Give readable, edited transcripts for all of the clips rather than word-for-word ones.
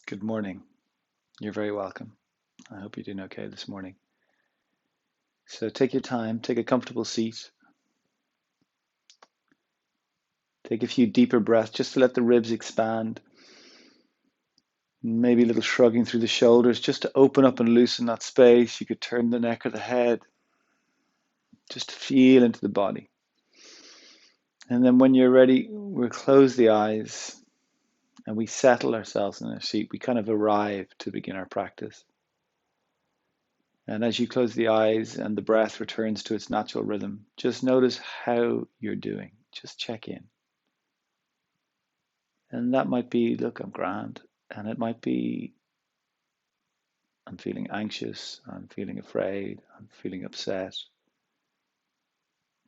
Good morning. You're very welcome. I hope you're doing okay this morning. So take your time, take a comfortable seat, take a few deeper breaths just to let the ribs expand. Maybe a little shrugging through the shoulders just to open up and loosen that space. You could turn the neck or the head just to feel into the body. And then when you're ready, we'll close the eyes and we settle ourselves in our seat. We kind of arrive to begin our practice. And as you close the eyes and the breath returns to its natural rhythm, just notice how you're doing. Just check in. And that might be, look, I'm grand. And it might be, I'm feeling anxious, I'm feeling afraid, I'm feeling upset.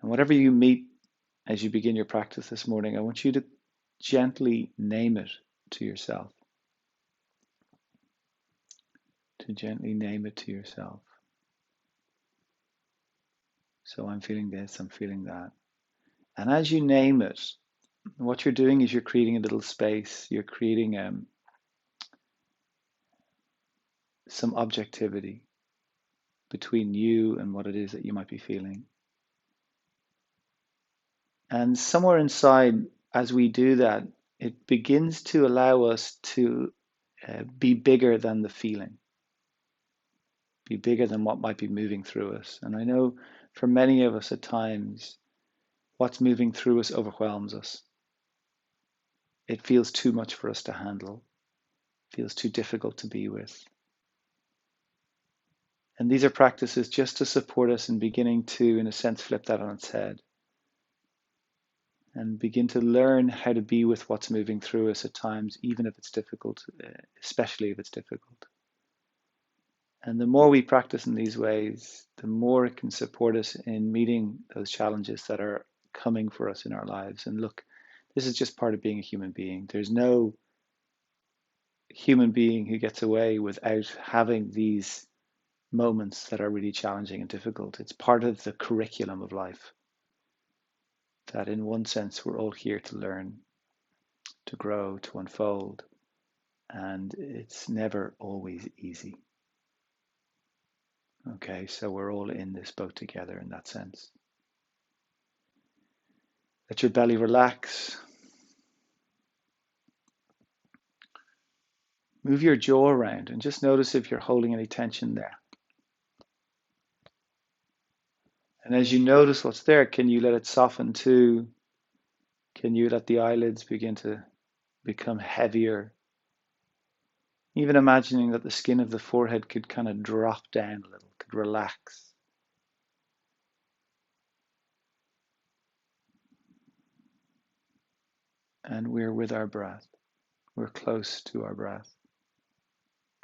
And whatever you meet as you begin your practice this morning, I want you to gently name it to yourself. To gently name it to yourself. So I'm feeling this, I'm feeling that. And as you name it, what you're doing is you're creating a little space, you're creating some objectivity between you and what it is that you might be feeling. And somewhere inside, as we do that, it begins to allow us to be bigger than the feeling, be bigger than what might be moving through us. And I know for many of us at times, what's moving through us overwhelms us. It feels too much for us to handle, feels too difficult to be with. And these are practices just to support us in beginning to, in a sense, flip that on its head and begin to learn how to be with what's moving through us at times, even if it's difficult, especially if it's difficult. And the more we practice in these ways, the more it can support us in meeting those challenges that are coming for us in our lives. And look, this is just part of being a human being. There's no human being who gets away without having these moments that are really challenging and difficult. It's part of the curriculum of life. That in one sense, we're all here to learn, to grow, to unfold. And it's never always easy. Okay, so we're all in this boat together in that sense. Let your belly relax. Move your jaw around and just notice if you're holding any tension there. And as you notice what's there, can you let it soften too? Can you let the eyelids begin to become heavier? Even imagining that the skin of the forehead could kind of drop down a little, could relax. And we're with our breath. We're close to our breath.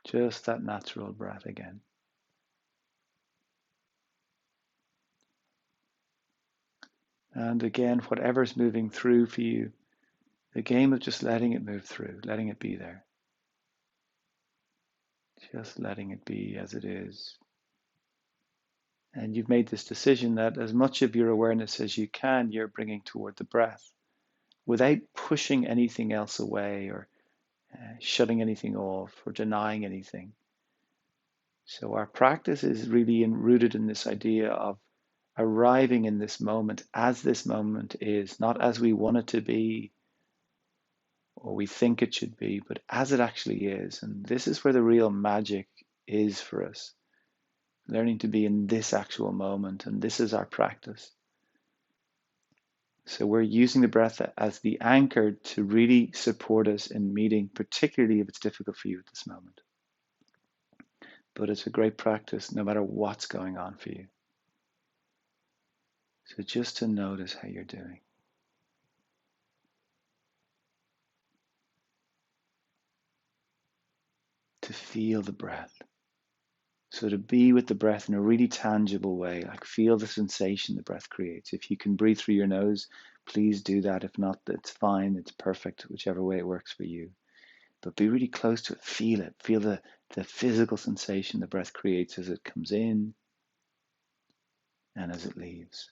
Just that natural breath again. And again, whatever's moving through for you, the game of just letting it move through, letting it be there. Just letting it be as it is. And you've made this decision that as much of your awareness as you can, you're bringing toward the breath without pushing anything else away or shutting anything off or denying anything. So our practice is really rooted in this idea of arriving in this moment as this moment is, not as we want it to be or we think it should be, but as it actually is. And this is where the real magic is for us, learning to be in this actual moment. And this is our practice. So we're using the breath as the anchor to really support us in meeting, particularly if it's difficult for you at this moment. But it's a great practice no matter what's going on for you. So just to notice how you're doing. To feel the breath. So to be with the breath in a really tangible way, like feel the sensation the breath creates. If you can breathe through your nose, please do that. If not, it's fine. It's perfect, whichever way it works for you. But be really close to it. Feel it. Feel the physical sensation the breath creates as it comes in and as it leaves.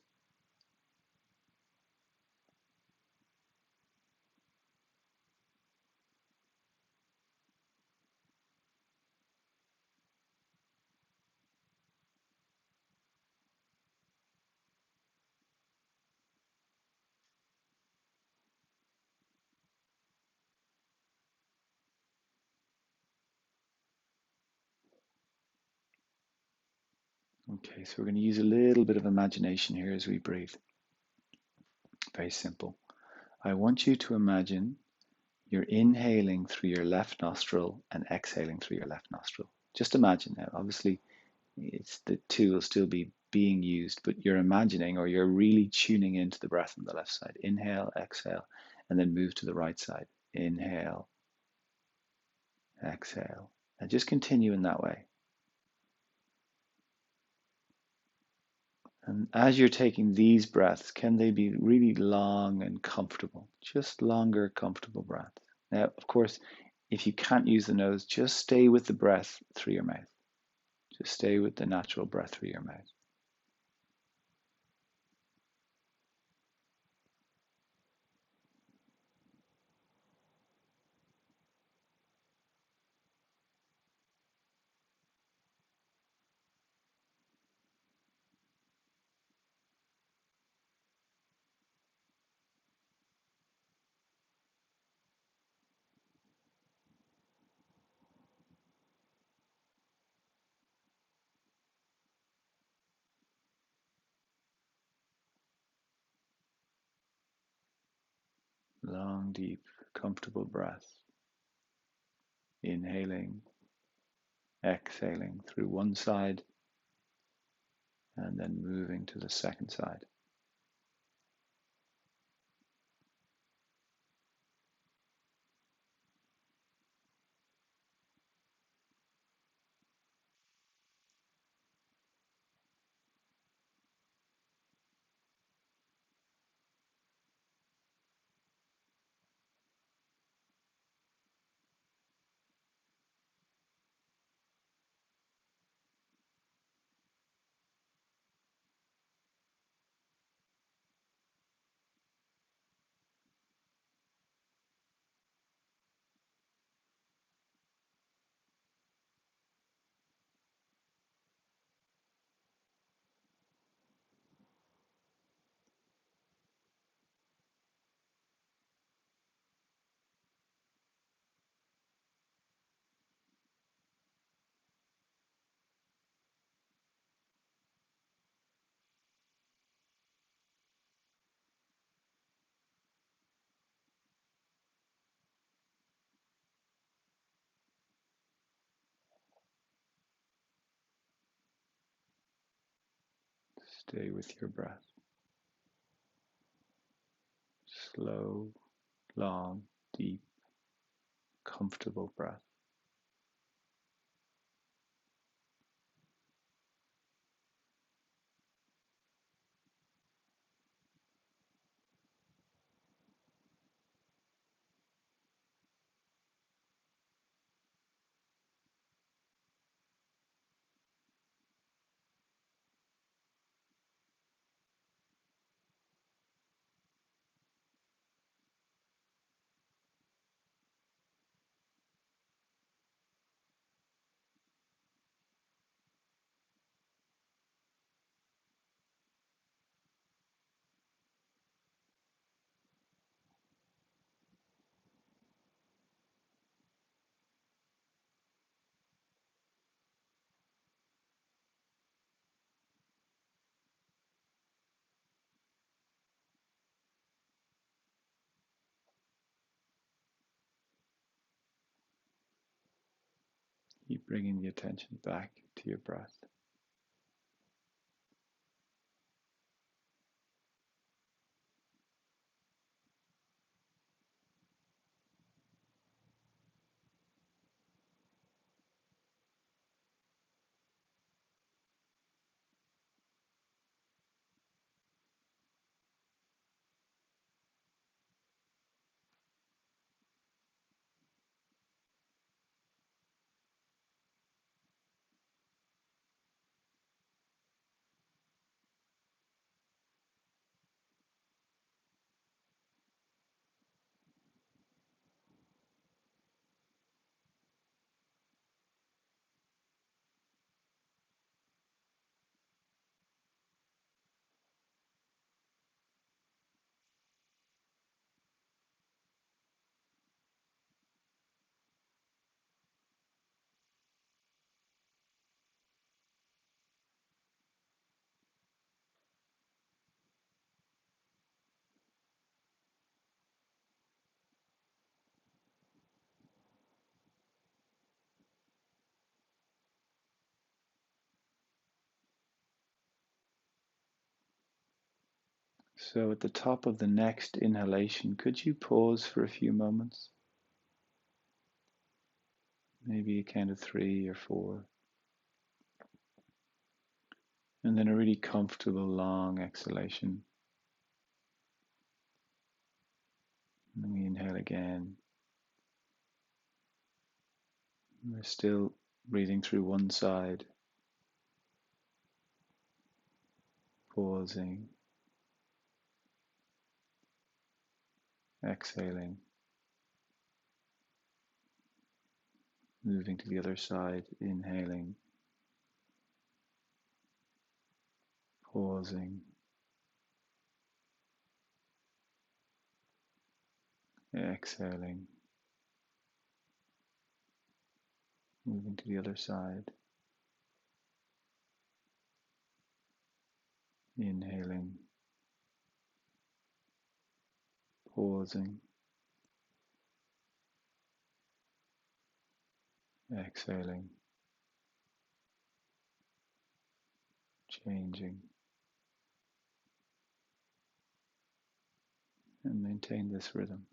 Okay, so we're going to use a little bit of imagination here as we breathe. Very simple. I want you to imagine you're inhaling through your left nostril and exhaling through your left nostril. Just imagine now. Obviously, it's the two will still be being used, but you're imagining or you're really tuning into the breath on the left side. Inhale, exhale, and then move to the right side. Inhale, exhale, and just continue in that way. And as you're taking these breaths, can they be really long and comfortable? Just longer, comfortable breaths. Now, of course, if you can't use the nose, just stay with the breath through your mouth. Just stay with the natural breath through your mouth. Long, deep, comfortable breath. Inhaling, exhaling through one side, and then moving to the second side. Stay with your breath. Slow, long, deep, comfortable breath. Keep bringing the attention back to your breath. So at the top of the next inhalation, could you pause for a few moments? Maybe a count of 3 or 4. And then a really comfortable long exhalation. And then we inhale again. We're still breathing through one side, pausing, exhaling, moving to the other side, inhaling, pausing, exhaling, moving to the other side, inhaling, pausing, exhaling, changing, and maintain this rhythm.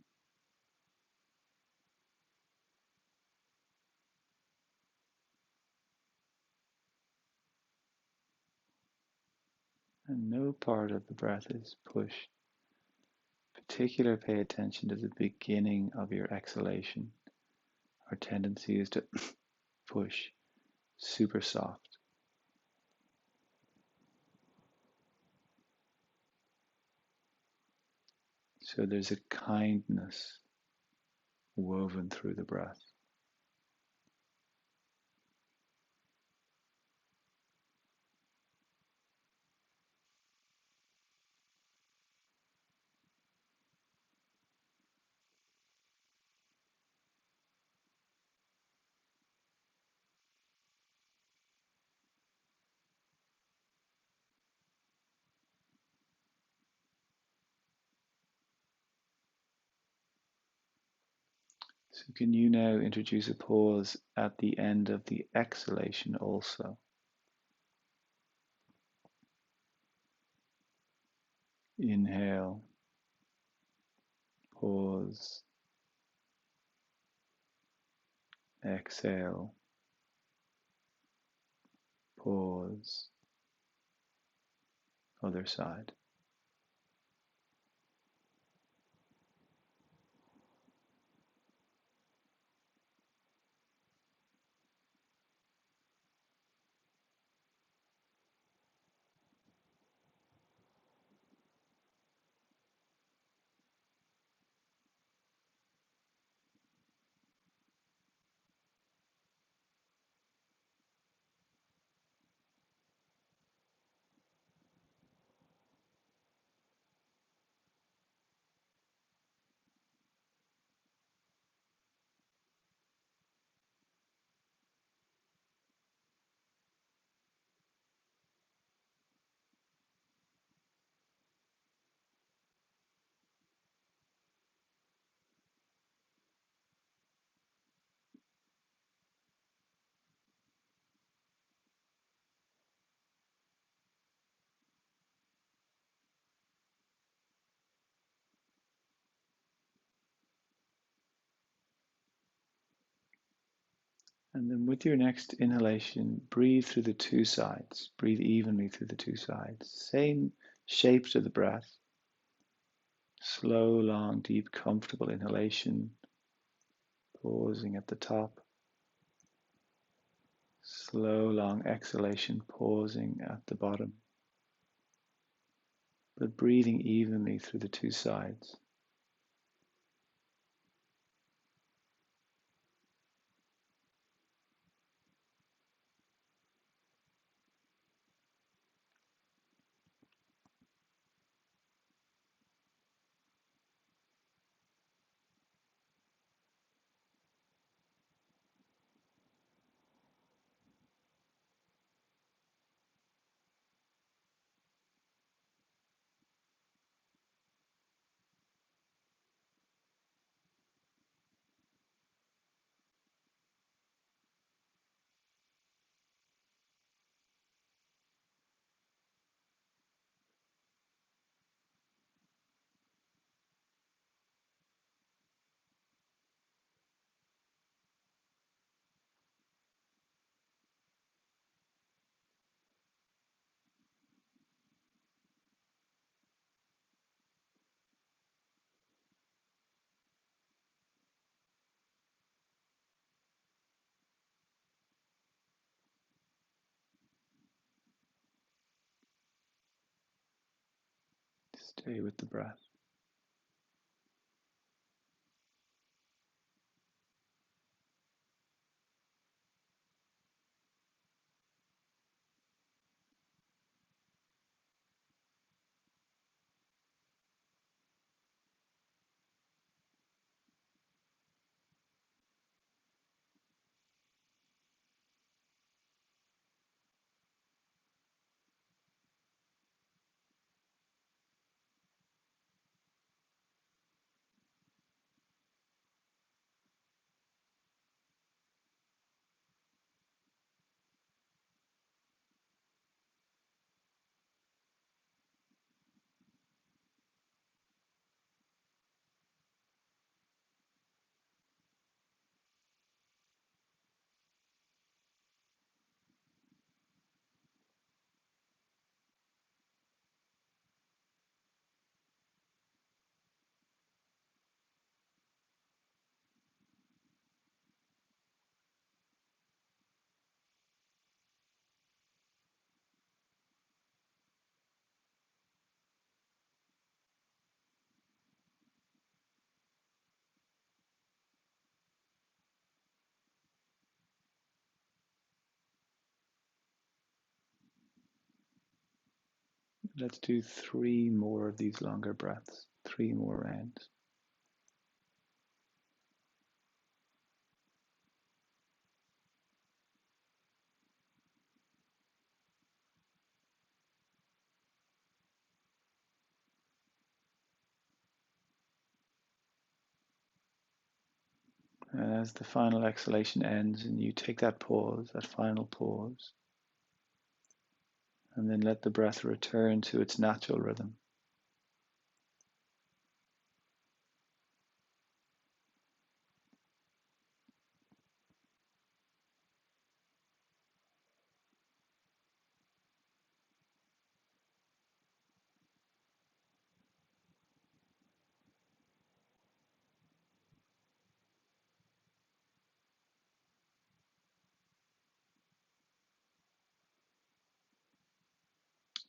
And no part of the breath is pushed. Particular pay attention to the beginning of your exhalation. Our tendency is to push super soft. So there's a kindness woven through the breath. So can you now introduce a pause at the end of the exhalation also? Inhale, pause, exhale, pause, other side. And then with your next inhalation, breathe through the two sides. Breathe evenly through the two sides. Same shape to the breath. Slow, long, deep, comfortable inhalation. Pausing at the top. Slow, long exhalation, pausing at the bottom. But breathing evenly through the two sides. Stay with the breath. Let's do 3 more of these longer breaths, 3 more rounds. And as the final exhalation ends and you take that pause, that final pause, and then let the breath return to its natural rhythm.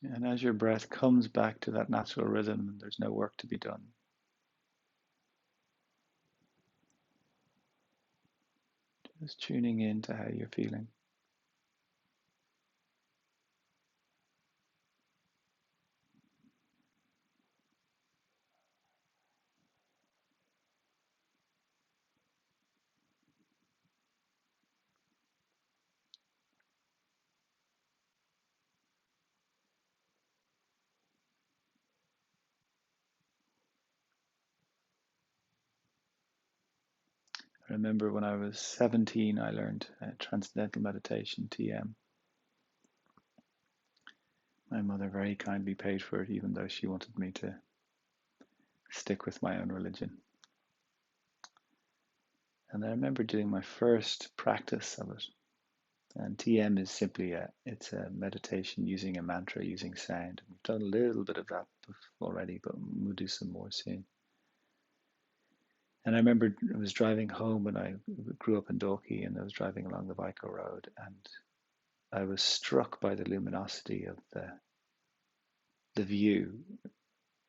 And as your breath comes back to that natural rhythm, there's no work to be done. Just tuning in to how you're feeling. I remember when I was 17, I learned Transcendental Meditation, TM. My mother very kindly paid for it, even though she wanted me to stick with my own religion. And I remember doing my first practice of it. And TM is simply it's a meditation using a mantra, using sound. We've done a little bit of that already, but we'll do some more soon. And I remember I was driving home when I grew up in Dalkey, and I was driving along the Vico Road, and I was struck by the luminosity of the view.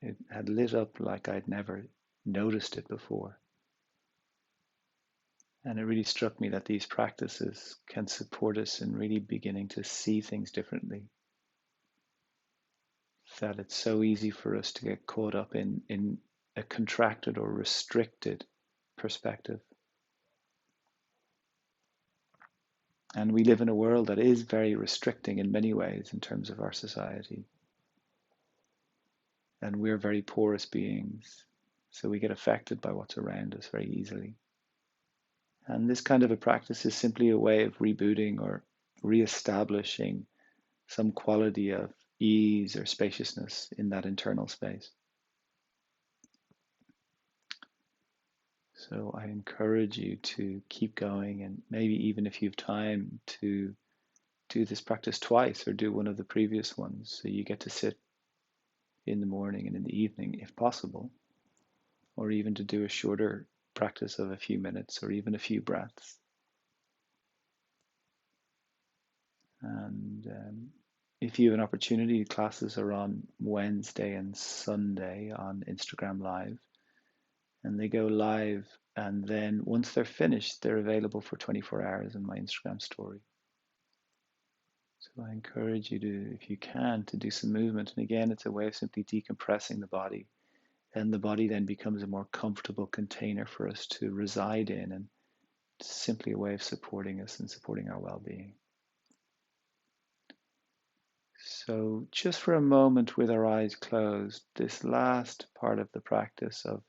It had lit up like I'd never noticed it before. And it really struck me that these practices can support us in really beginning to see things differently. That it's so easy for us to get caught up in a contracted or restricted perspective. And we live in a world that is very restricting in many ways in terms of our society. And we're very porous beings, so we get affected by what's around us very easily. And this kind of a practice is simply a way of rebooting or re-establishing some quality of ease or spaciousness in that internal space. So I encourage you to keep going, and maybe even if you have time to do this practice twice or do one of the previous ones, so you get to sit in the morning and in the evening if possible, or even to do a shorter practice of a few minutes or even a few breaths. And if you have an opportunity, classes are on Wednesday and Sunday on Instagram Live, and they go live. And then once they're finished, they're available for 24 hours in my Instagram story. So I encourage you to, if you can, to do some movement. And again, it's a way of simply decompressing the body. And the body then becomes a more comfortable container for us to reside in. And it's simply a way of supporting us and supporting our well-being. So just for a moment with our eyes closed, this last part of the practice of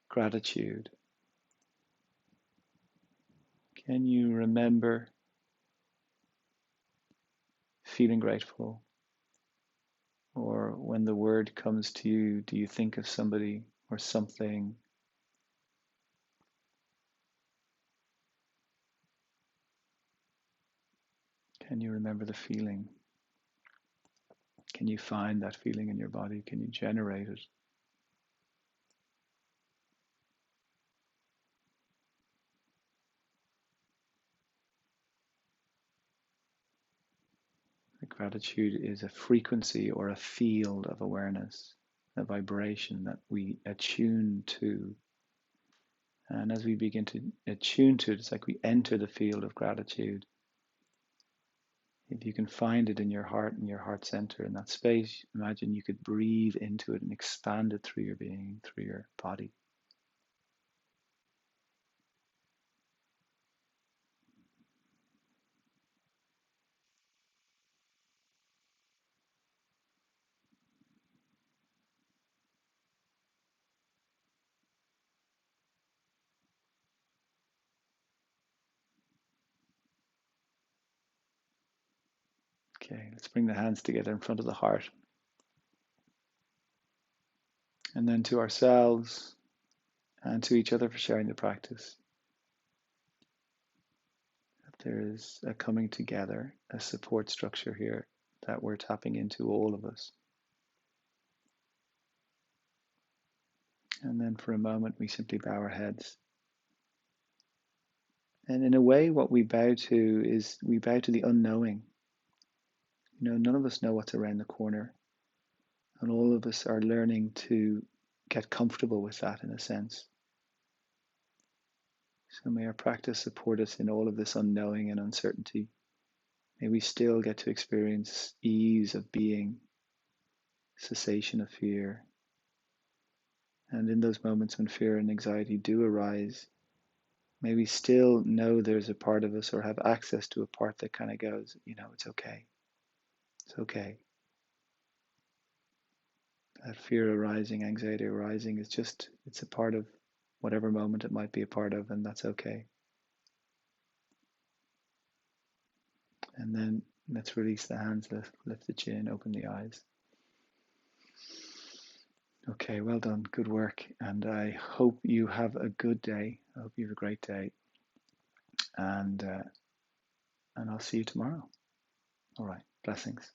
gratitude, can you remember feeling grateful? Or when the word comes to you, do you think of somebody or something? Can you remember the feeling? Can you find that feeling in your body? Can you generate it? Gratitude is a frequency or a field of awareness, a vibration that we attune to. And as we begin to attune to it, it's like we enter the field of gratitude. If you can find it in your heart and your heart center, in that space, imagine you could breathe into it and expand it through your being, through your body. Okay, let's bring the hands together in front of the heart. And then to ourselves and to each other for sharing the practice. There is a coming together, a support structure here that we're tapping into, all of us. And then for a moment, we simply bow our heads. And in a way, what we bow to is we bow to the unknowing. You know, none of us know what's around the corner. And all of us are learning to get comfortable with that in a sense. So may our practice support us in all of this unknowing and uncertainty. May we still get to experience ease of being, cessation of fear. And in those moments when fear and anxiety do arise, may we still know there's a part of us or have access to a part that kind of goes, you know, it's okay. It's okay. That fear arising, anxiety arising is just, it's a part of whatever moment it might be a part of, and that's okay. And then let's release the hands, lift the chin, open the eyes. Okay, well done, good work. And I hope you have a good day. I hope you have a great day. And I'll see you tomorrow. All right, blessings.